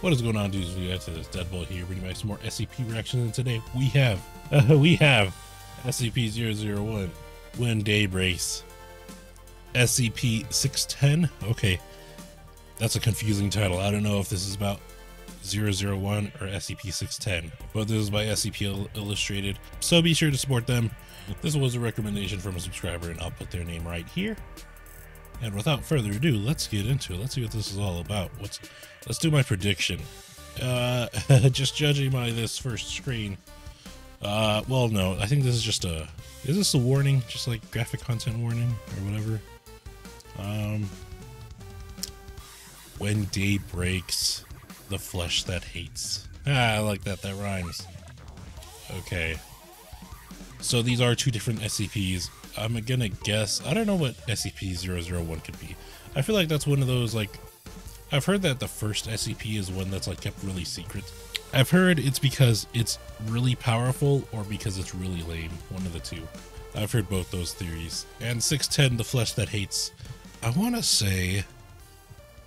What is going on, dudes? We got to this Deadbolt here, bringing back some more SCP reactions, and today we have SCP-001 When Day Breaks. SCP-610. Okay, that's a confusing title. I don't know if this is about 001 or SCP-610, but this is by SCP Illustrated, so be sure to support them. This was a recommendation from a subscriber, and I'll put their name right here. And without further ado, let's get into it. Let's see what this is all about. Let's do my prediction. Just judging by this first screen. Well, no, I think this is just is this a warning? Just like graphic content warning or whatever. When day breaks, the flesh that hates. I like that. That rhymes. Okay. So these are two different SCPs. I'm gonna guess, I don't know what SCP-001 could be. I feel like that's one of those, like, I've heard that the first SCP is one that's like kept really secret. I've heard it's because it's really powerful or because it's really lame, one of the two. I've heard both those theories. And 610, the flesh that hates, I want to say,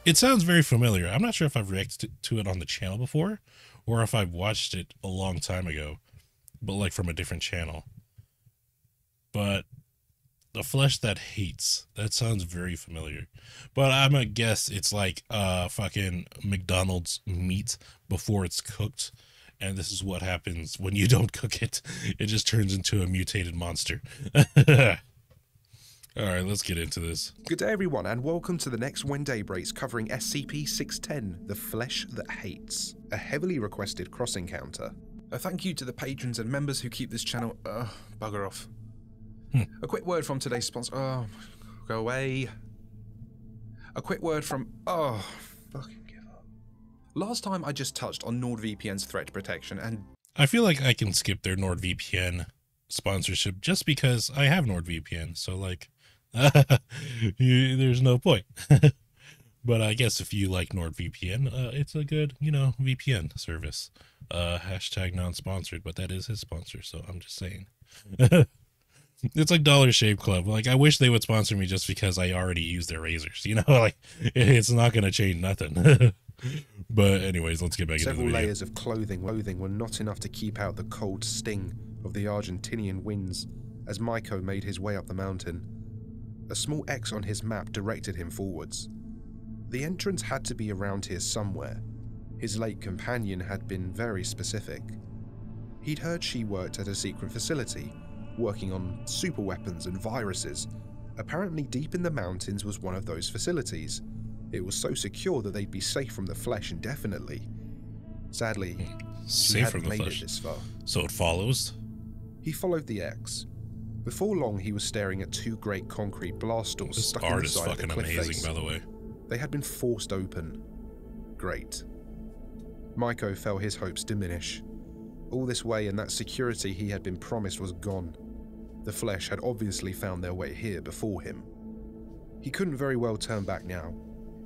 it sounds very familiar. I'm not sure if I've reacted to it on the channel before or if I've watched it a long time ago, but like from a different channel. But the flesh that hates, that sounds very familiar. But I'm gonna guess it's like fucking McDonald's meat before it's cooked, and this is what happens when you don't cook it. It just turns into a mutated monster. Alright, let's get into this. Good day everyone, and welcome to the next When Day Breaks covering SCP-610, The Flesh That Hates, a heavily requested cross encounter. A thank you to the patrons and members who keep this channel, bugger off. A quick word from today's sponsor. Oh, go away. A quick word from. Oh, fucking give up. Last time I just touched on NordVPN's threat protection, and I feel like I can skip their NordVPN sponsorship just because I have NordVPN. So, like, there's no point. But I guess if you like NordVPN, it's a good, VPN service. Hashtag non-sponsored, but that is his sponsor, so I'm just saying. It's like Dollar Shave Club. Like, I wish they would sponsor me just because I already use their razors. Like, it's not going to change nothing. But anyways, let's get back into the video. Several layers of clothing were not enough to keep out the cold sting of the Argentinian winds as Maiko made his way up the mountain. A small X on his map directed him forwards. The entrance had to be around here somewhere. His late companion had been very specific. He'd heard she worked at a secret facility, working on super weapons and viruses. Apparently deep in the mountains was one of those facilities. It was so secure that they'd be safe from the flesh indefinitely. Sadly, he hadn't made it this far. So it follows? He followed the X. Before long, he was staring at two great concrete blast doors stuck in the side of the cliff face. This art is fucking amazing, by the way. They had been forced open. Great. Maiko felt his hopes diminish. All this way, and that security he had been promised was gone. The flesh had obviously found their way here before him. He couldn't very well turn back now.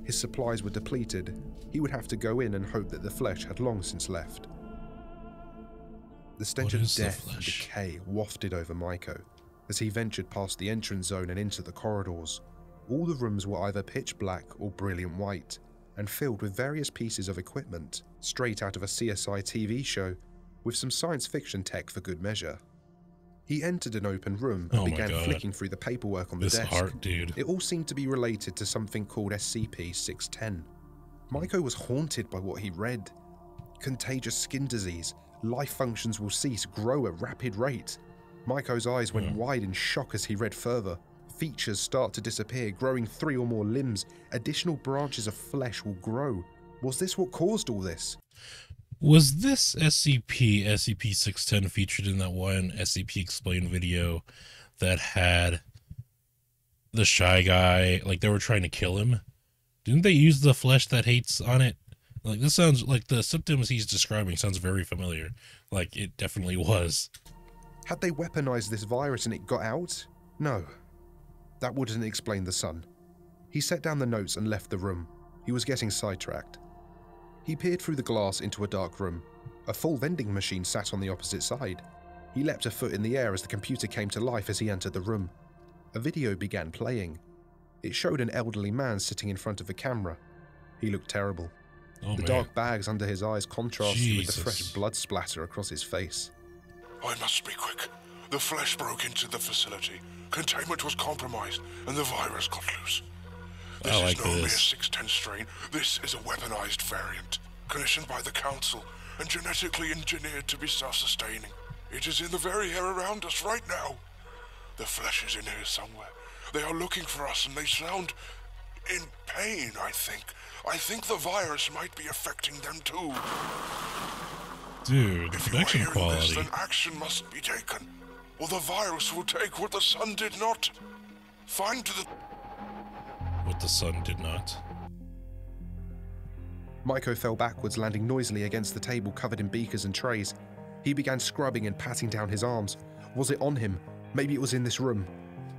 His supplies were depleted. He would have to go in and hope that the flesh had long since left. The stench of death and decay wafted over Maiko as he ventured past the entrance zone and into the corridors. All the rooms were either pitch black or brilliant white, and filled with various pieces of equipment, straight out of a CSI TV show, with some science fiction tech for good measure. He entered an open room and began flicking through the paperwork on the desk. Art, dude. It all seemed to be related to something called SCP-610. Maiko was haunted by what he read. Contagious skin disease, life functions will cease, grow at rapid rate. Maiko's eyes went wide in shock as he read further. Features start to disappear, growing 3 or more limbs. Additional branches of flesh will grow. Was this what caused all this? Was this SCP-610 featured in that one SCP Explained video that had the shy guy, like they were trying to kill him? Didn't they use the flesh that hates on it? Like, this sounds like the symptoms he's describing sounds very familiar. Like, it definitely was. Had they weaponized this virus and it got out? No. That wouldn't explain the sun. He set down the notes and left the room. He was getting sidetracked. He peered through the glass into a dark room. A full vending machine sat on the opposite side. He leapt a foot in the air as the computer came to life as he entered the room. A video began playing. It showed an elderly man sitting in front of a camera. He looked terrible. Oh, The man. dark bags under his eyes contrasted with the Jesus. fresh blood splatter across his face. I must be quick. The flesh broke into the facility. Containment was compromised, and the virus got loose. This I like is no mere this. 610 strain. This is a weaponized variant, commissioned by the Council and genetically engineered to be self-sustaining. It is in the very air around us right now. The flesh is in here somewhere. They are looking for us, and they sound in pain, I think. I think the virus might be affecting them too. Dude, the If you are production hearing quality. this, then action must be taken, or the virus will take what the sun did not. Find the... What the sun did not. Maiko fell backwards, landing noisily against the table covered in beakers and trays. He began scrubbing and patting down his arms. Was it on him? Maybe it was in this room.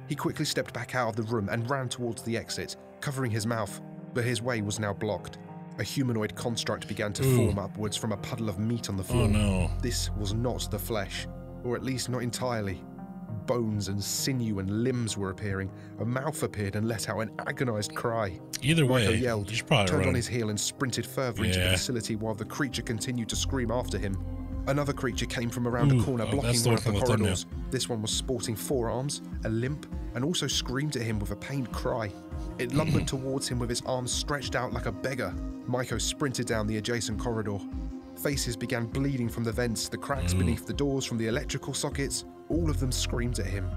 He quickly stepped back out of the room and ran towards the exit, covering his mouth, but his way was now blocked. A humanoid construct began to form upwards from a puddle of meat on the floor. Oh no. This was not the flesh, or at least not entirely. Bones and sinew and limbs were appearing. A mouth appeared and let out an agonized cry. Either way, Maiko yelled, you should probably turned run. on his heel and sprinted further into the Yeah. facility while the creature continued to scream after him. Another creature came from around a corner, oh, blocking that's the one one of the from the thumbnail. corridors. This one was sporting 4 arms, a limp, and also screamed at him with a pained cry. It lumbered towards him with its arms stretched out like a beggar. Maiko sprinted down the adjacent corridor. Faces began bleeding from the vents, the cracks beneath the doors from the electrical sockets. All of them screamed at him.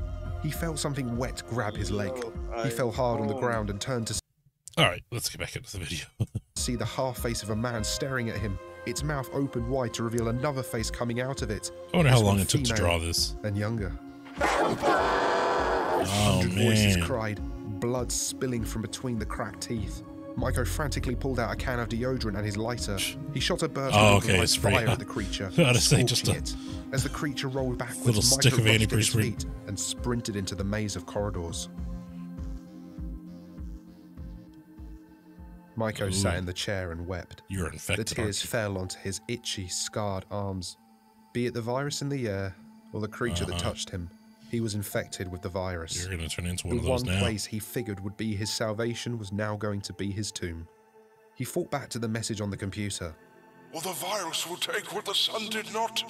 He felt something wet grab his leg. He fell hard on the ground and turned to Alright, let's get back into the video. see the half face of a man staring at him. Its mouth opened wide to reveal another face coming out of it. I wonder how This long one it took to female draw this. and younger. Oh 100 voices man. cried, blood spilling from between the cracked teeth. Maiko frantically pulled out a can of deodorant and his lighter. He shot a burst of organized spray. fire at the creature, I was saying just scorching it. As the creature rolled backwards, little Maiko stick of rushed to his antifreeze. feet and sprinted into the maze of corridors. Maiko sat in the chair and wept. You're The infected. tears fell onto his itchy, scarred arms. Be it the virus in the air or the creature that touched him, he was infected with the virus. You're gonna turn into one The of those one now. place he figured would be his salvation was now going to be his tomb. He thought back to the message on the computer. Or the virus will take what the sun did not.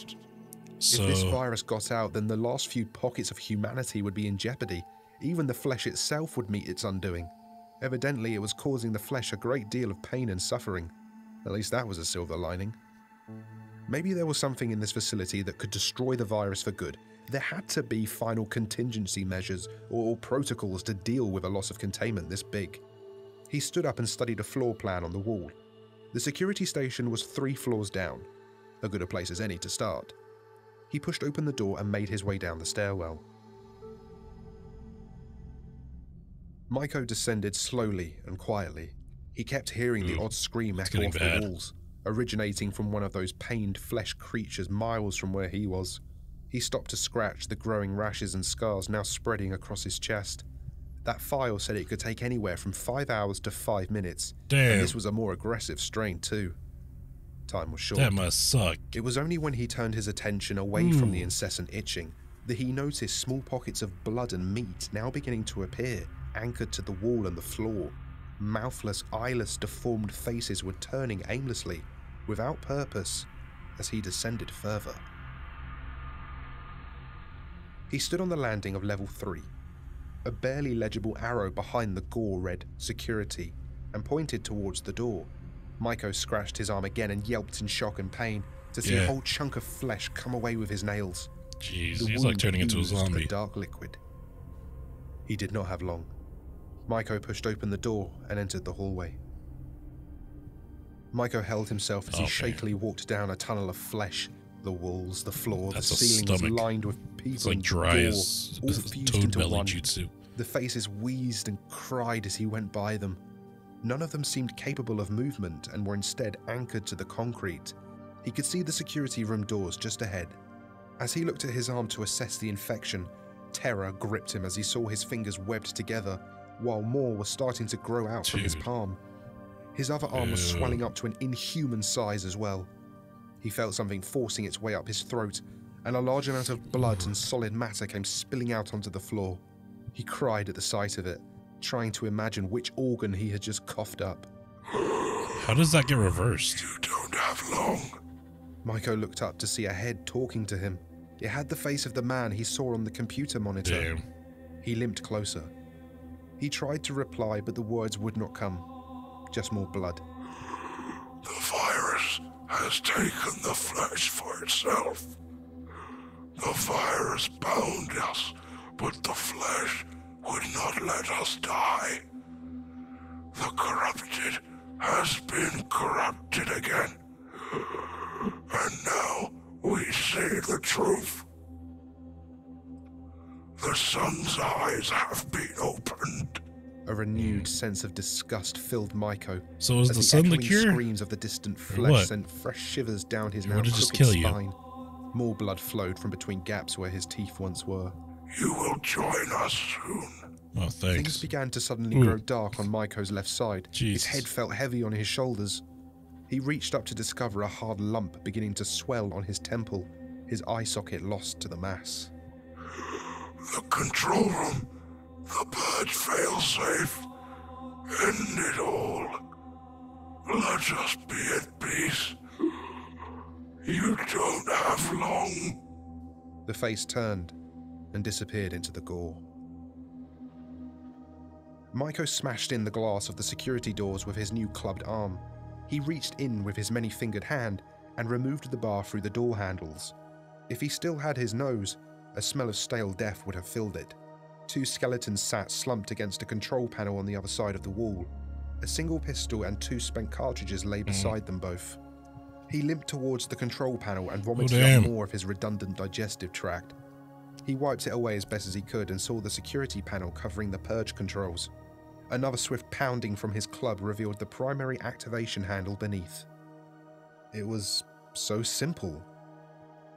So If this virus got out, then the last few pockets of humanity would be in jeopardy. Even the flesh itself would meet its undoing. Evidently, it was causing the flesh a great deal of pain and suffering. At least that was a silver lining. Maybe there was something in this facility that could destroy the virus for good. There had to be final contingency measures or protocols to deal with a loss of containment this big. He stood up and studied a floor plan on the wall. The security station was 3 floors down, a good a place as any to start. He pushed open the door and made his way down the stairwell. Maiko descended slowly and quietly. He kept hearing the odd scream echo getting off bad. the walls, originating from one of those pained flesh creatures miles from where he was. He stopped to scratch the growing rashes and scars now spreading across his chest. That file said it could take anywhere from 5 hours to 5 minutes. Damn. And this was a more aggressive strain too. Time was short. that must suck. It was only when he turned his attention away from the incessant itching that he noticed small pockets of blood and meat now beginning to appear, anchored to the wall and the floor. Mouthless, eyeless, deformed faces were turning aimlessly, without purpose, as he descended further. He stood on the landing of level 3. A barely legible arrow behind the gore read "Security" and pointed towards the door. Maiko scratched his arm again and yelped in shock and pain to see a whole chunk of flesh come away with his nails. Jeez, The he's like wound turning into a oozed zombie. dark liquid. He did not have long. Maiko pushed open the door and entered the hallway. Maiko held himself as he Okay. shakily walked down a tunnel of flesh. The walls, the floor, That's the a ceiling was stomach. lined with people It's like and dry gore, as all fused toad into belly one. jutsu. The faces wheezed and cried as he went by them. None of them seemed capable of movement and were instead anchored to the concrete. He could see the security room doors just ahead. As he looked at his arm to assess the infection, terror gripped him as he saw his fingers webbed together, while more were starting to grow out from his Dude. palm. His other arm was Ew. swelling up to an inhuman size as well. He felt something forcing its way up his throat, and a large amount of blood and solid matter came spilling out onto the floor. He cried at the sight of it, trying to imagine which organ he had just coughed up. How does that get reversed? You don't have long. Maiko looked up to see a head talking to him. It had the face of the man he saw on the computer monitor. Damn. He limped closer. He tried to reply, but the words would not come. Just more blood. The virus has taken the flesh for itself. The virus bound us, but the flesh would not let us die. The corrupted has been corrupted again. And now we see the truth. The sun's eyes have been opened. A renewed sense of disgust filled Maiko. So is as the sun the echoing cure? Screams of the distant Or flesh what? sent fresh shivers down his Or now would it just crooked kill you? spine. More blood flowed from between gaps where his teeth once were. You will join us soon. Oh, Things thanks. began to suddenly Ooh. grow dark on Maiko's left side. Jesus. His head felt heavy on his shoulders. He reached up to discover a hard lump beginning to swell on his temple, his eye socket lost to the mass. The control room. The purge failsafe. End it all. Let us be at peace. You don't have long. The face turned and disappeared into the gore. Maiko smashed in the glass of the security doors with his new clubbed arm. He reached in with his many-fingered hand and removed the bar through the door handles. If he still had his nose, a smell of stale death would have filled it. Two skeletons sat slumped against a control panel on the other side of the wall. A single pistol and 2 spent cartridges lay beside them both. He limped towards the control panel and vomited damn. up more of his redundant digestive tract. He wiped it away as best as he could and saw the security panel covering the purge controls. Another swift pounding from his club revealed the primary activation handle beneath. It was so simple.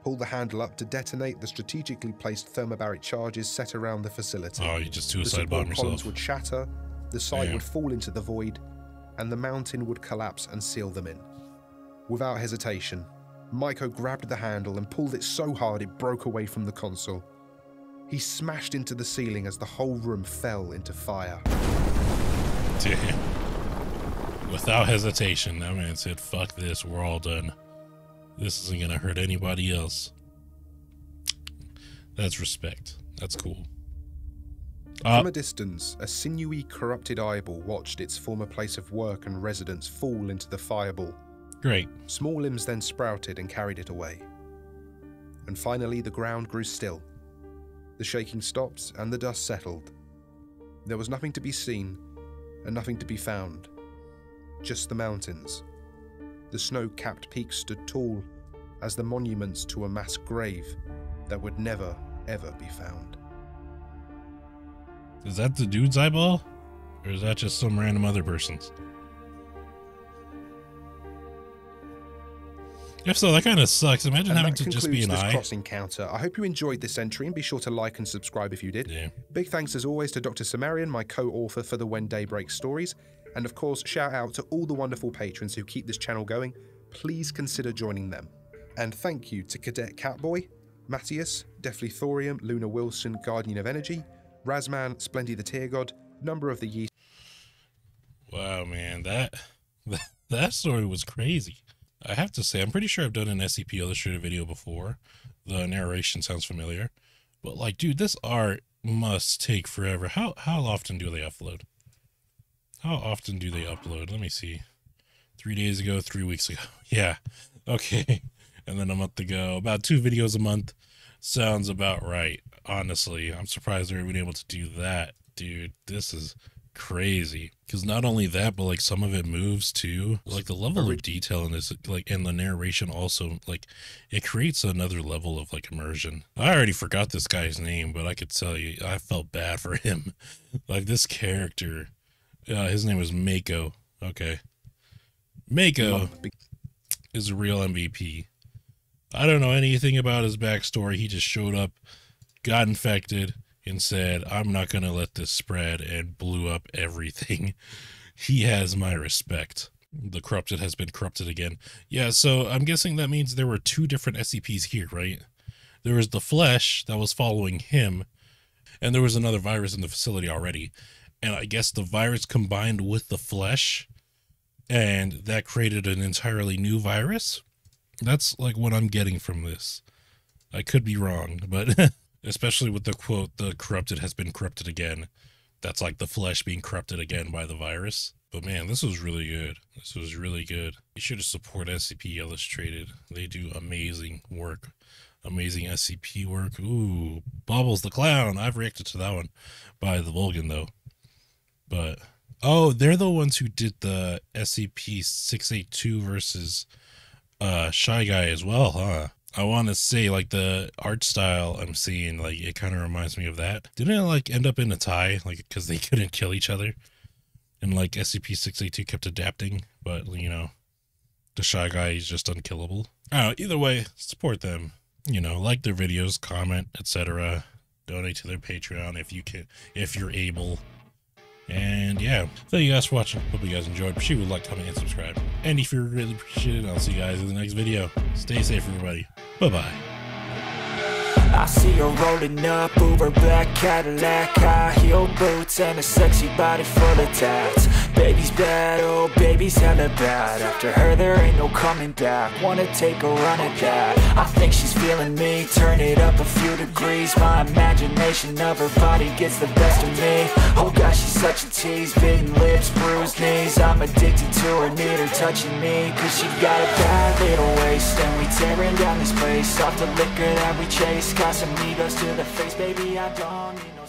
Pull the handle up to detonate the strategically placed thermobaric charges set around the facility. Oh, you just The suicide support bomb columns yourself. would shatter, the site Damn. would fall into the void, and the mountain would collapse and seal them in. Without hesitation, Maiko grabbed the handle and pulled it so hard it broke away from the console. He smashed into the ceiling as the whole room fell into fire. Damn. Without hesitation, that man said, fuck this, we're all done. This isn't gonna hurt anybody else. That's respect. That's cool. From a distance, a sinewy, corrupted eyeball watched its former place of work and residence fall into the fireball. Great. Small limbs then sprouted and carried it away. And finally, the ground grew still. The shaking stopped and the dust settled. There was nothing to be seen and nothing to be found. Just the mountains. The snow-capped peaks stood tall as the monuments to a mass grave that would never, ever be found. Is that the dude's eyeball? Or is that just some random other person's? If so, that kind of sucks. Imagine And having that to just be concludes an this eye. cross encounter. I hope you enjoyed this entry and be sure to like and subscribe if you did. Yeah. Big thanks as always to Dr. Sumerian, my co-author for the When Day Breaks stories. And of course, shout out to all the wonderful patrons who keep this channel going. Please consider joining them. And thank you to Cadet Catboy, Matthias, Deathly Thorium, Luna Wilson, Guardian of Energy, Razman, Splendy the Tear God, Number of the Yeast. Wow, man, that story was crazy. I have to say, I'm pretty sure I've done an SCP Illustrated video before. The narration sounds familiar. But like, dude, this art must take forever. How often do they upload? How often do they upload? Let me see. 3 days ago, 3 weeks ago. Yeah. Okay. And then a month ago. About 2 videos a month. Sounds about right. Honestly, I'm surprised they're even able to do that. Dude, this is crazy. Because not only that, but like some of it moves too. Like the level of detail in this, like in the narration also, like it creates another level of like immersion. I already forgot this guy's name, but I could tell you, I felt bad for him. Like this character, his name was Mako. Okay. Mako is a real MVP. I don't know anything about his backstory. He just showed up, got infected, and said, I'm not going to let this spread, and blew up everything. He has my respect. The corrupted has been corrupted again. Yeah, so I'm guessing that means there were 2 different SCPs here, right? There was the flesh that was following him, and there was another virus in the facility already. And I guess the virus combined with the flesh and that created an entirely new virus. That's like what I'm getting from this. I could be wrong, but especially with the quote, the corrupted has been corrupted again. That's like the flesh being corrupted again by the virus. But man, this was really good. This was really good. You should support SCP Illustrated. They do amazing work. Amazing SCP work. Ooh, Bobbles the Clown. I've reacted to that one by the Vulcan, though. But, oh, they're the ones who did the SCP-682 versus Shy Guy as well, huh? I want to say, like, the art style I'm seeing, like, it kind of reminds me of that. Didn't it, like, end up in a tie, like, because they couldn't kill each other? And, like, SCP-682 kept adapting, but, you know, the Shy Guy is just unkillable. Either way, support them. You know, like their videos, comment, etc. Donate to their Patreon if you can, if you're able. And yeah, thank you guys for watching. Hope you guys enjoyed. Be sure to like, comment, and subscribe. And if you're really appreciated, I'll see you guys in the next video. Stay safe, everybody. Bye-bye. I see her rolling up, Uber black Cadillac, high heel boots and a sexy body full of tats. Baby's bad, oh baby's hella bad. After her there ain't no coming back. Wanna take a run at that. I think she's feeling me, turn it up a few degrees. My imagination of her body gets the best of me. Oh gosh, she's such a tease, bitten lips, bruised knees. I'm addicted to her, need her touching me, cause she got a bad little waist. And we tearing down this place, off the liquor that we chase. Casamigos to the face, baby, I don't need no